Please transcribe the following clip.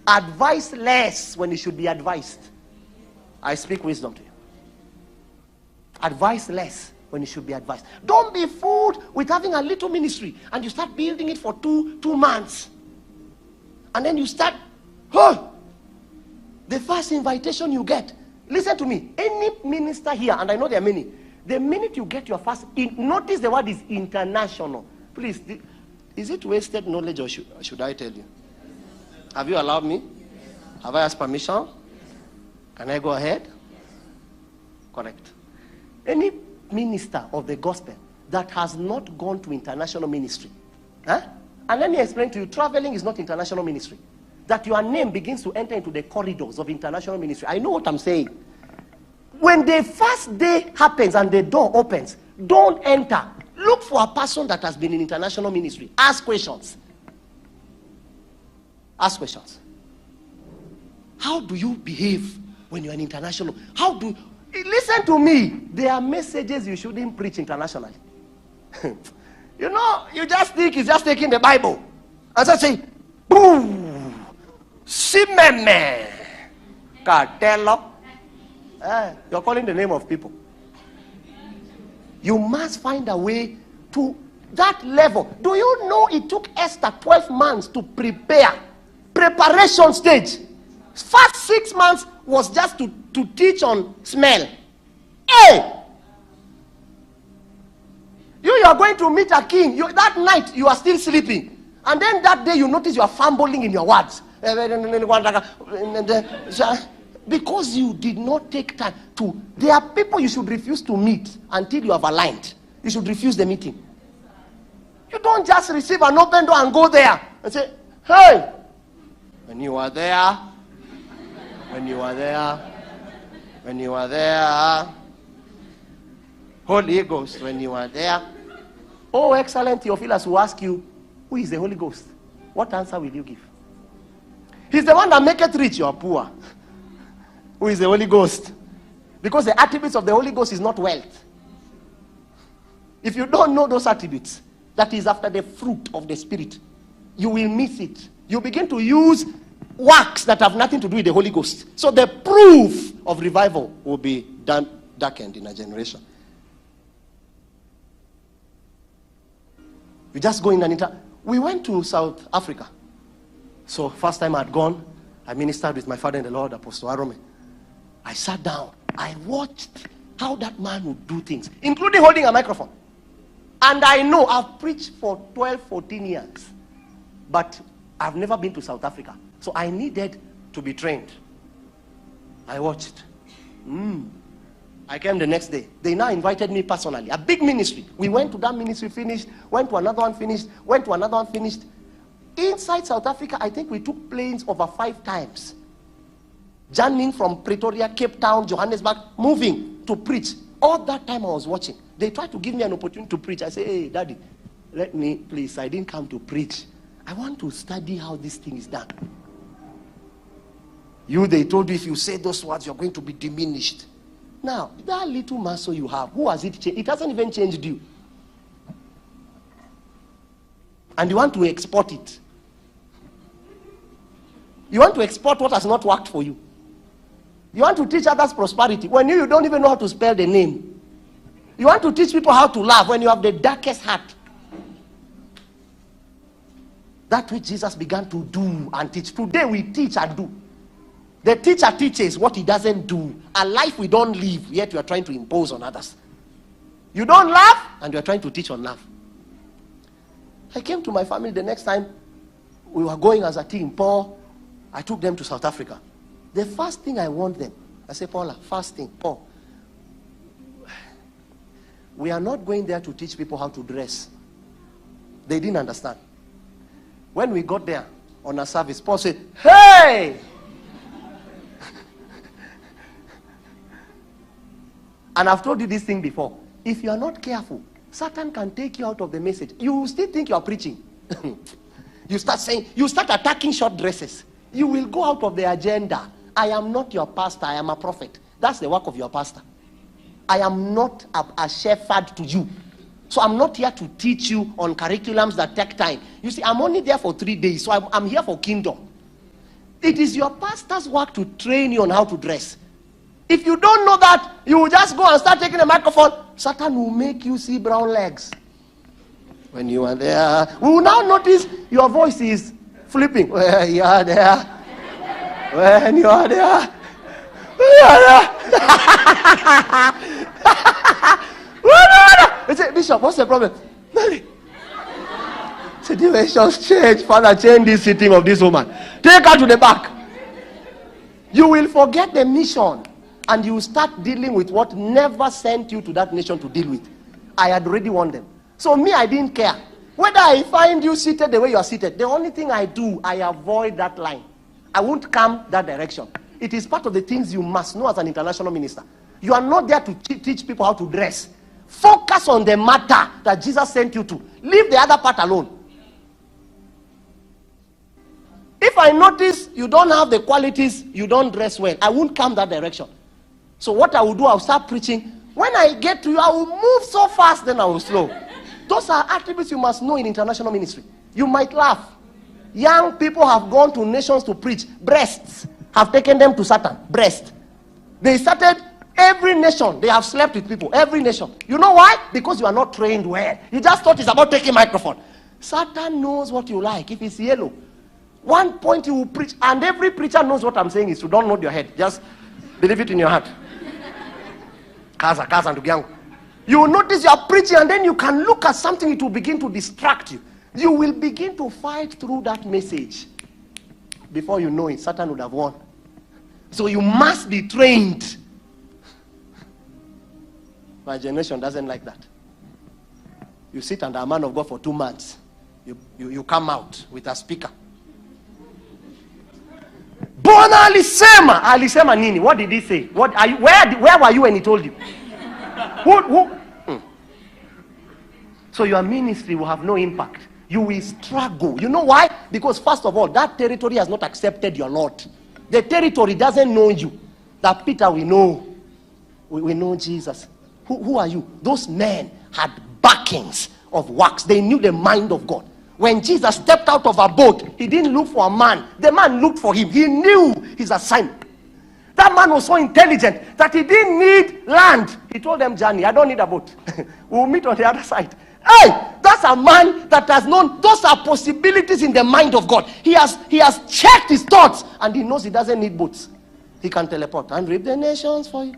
Advise less when you should be advised. I speak wisdom to you. Advise less when you should be advised. Don't be fooled with having a little ministry and you start building it for two months. And then you start, the first invitation you get. Listen to me. Any minister here, and I know there are many, the minute you get your first, notice the word is international. Please, is it wasted knowledge or should I tell you? Have you allowed me? Have I asked permission? Can I go ahead? Correct. Any minister of the gospel that has not gone to international ministry, and let me explain to you, traveling is not international ministry. That your name begins to enter into the corridors of international ministry. I know what I'm saying. When the first day happens and the door opens, don't enter. Look for a person that has been in international ministry. Ask questions. Ask questions. How do you behave when you're an international? Listen to me. There are messages you shouldn't preach internationally. You know, you just think it's just taking the Bible and just say, boom, simeme, cartello. You're calling the name of people. You must find a way to that level. Do you know it took Esther 12 months to prepare? Preparation stage. First 6 months was just to teach on smell. Hey! You are going to meet a king. That night you are still sleeping. And then that day you notice you are fumbling in your words. Because you did not take time to. There are people you should refuse to meet until you have aligned. You should refuse the meeting. You don't just receive an open door and go there and say, hey, when you are there, Holy Ghost, when you are there. Oh, excellent Theophilus will ask you, who is the Holy Ghost? What answer will you give? He's the one that maketh rich, you are poor. Who is the Holy Ghost? Because the attributes of the Holy Ghost is not wealth. If you don't know those attributes, that is after the fruit of the Spirit, you will miss it. You begin to use works that have nothing to do with the Holy Ghost. So the proof of revival will be darkened in a generation. You just go in and we went to South Africa. So first time I'd gone, I ministered with my father in the Lord, Apostle Arome. I sat down. I watched how that man would do things, including holding a microphone. And I know I've preached for 12, 14 years. But I've never been to South Africa. So I needed to be trained. I watched. I came the next day. They now invited me personally. A big ministry. We went to that ministry, finished. Went to another one, finished. Went to another one, finished. Inside South Africa, I think we took planes over 5 times. Journeying from Pretoria, Cape Town, Johannesburg, moving to preach. All that time I was watching. They tried to give me an opportunity to preach. I said, hey, Daddy, let me, please. I didn't come to preach. I want to study how this thing is done. They told you if you say those words, you're going to be diminished. Now, that little muscle you have, who has it changed? It hasn't even changed you. And you want to export it. You want to export what has not worked for you. You want to teach others prosperity when you don't even know how to spell the name. You want to teach people how to laugh when you have the darkest heart. That which Jesus began to do and teach. Today we teach and do. The teacher teaches what he doesn't do. A life we don't live, yet we are trying to impose on others. You don't laugh, and you are trying to teach on laugh. I came to my family the next time we were going as a team. Paul, I took them to South Africa. The first thing I want them, I say, Paula, first thing, Paul, we are not going there to teach people how to dress. They didn't understand. When we got there on a service, Paul said, hey! And I've told you this thing before. If you are not careful, Satan can take you out of the message. You still think you are preaching. You start attacking short dresses. You will go out of the agenda. I am not your pastor, I am a prophet. That's the work of your pastor. I am not a shepherd to you. So I'm not here to teach you on curriculums that take time. You see, I'm only there for 3 days, so I'm here for kingdom. It is your pastor's work to train you on how to dress. If you don't know that, you will just go and start taking a microphone. Satan will make you see brown legs. When you are there, we will now notice your voice is flipping. When you are there. When you are there. When you are there. I say, Bishop, what's the problem? Situations change. Father, change this sitting of this woman. Take her to the back. You will forget the mission and you will start dealing with what never sent you to that nation to deal with. I had already warned them. So me, I didn't care. Whether I find you seated the way you are seated, the only thing I do, I avoid that line. I won't come that direction. It is part of the things you must know as an international minister. You are not there to teach people how to dress. Focus on the matter that Jesus sent you to. Leave the other part alone. If I notice you don't have the qualities, you don't dress well, I won't come that direction. So what I will do, I'll start preaching. When I get to you, I will move so fast, then I will slow. Those are attributes you must know in international ministry. You might laugh. Young people have gone to nations to preach. Breasts have taken them to Satan. Breast. They started every nation. They have slept with people. Every nation. You know why? Because you are not trained well. You just thought it's about taking microphone. Satan knows what you like. If it's yellow, one point you will preach, and every preacher knows what I'm saying is you don't nod your head. Just believe it in your heart. Kaza, ndugu yangu. You will notice you are preaching and then you can look at something, it will begin to distract you. You will begin to fight through that message. Before you know it, Satan would have won. So you must be trained. My generation doesn't like that. You sit under a man of God for 2 months. You come out with a speaker. Bona alisema nini? What did he say? What are you? Where were you when he told you? Who? So your ministry will have no impact. You will struggle. You know why? Because first of all, that territory has not accepted your Lord. The territory doesn't know you. That Peter we know. We know Jesus. Who are you? Those men had backings of works. They knew the mind of God. When Jesus stepped out of a boat, he didn't look for a man. The man looked for him. He knew his assignment. That man was so intelligent that he didn't need land. He told them, Johnny, I don't need a boat. We'll meet on the other side. Hey, that's a man that has known. Those are possibilities in the mind of God. He has checked his thoughts and he knows he doesn't need boats. He can teleport and reap the nations for you.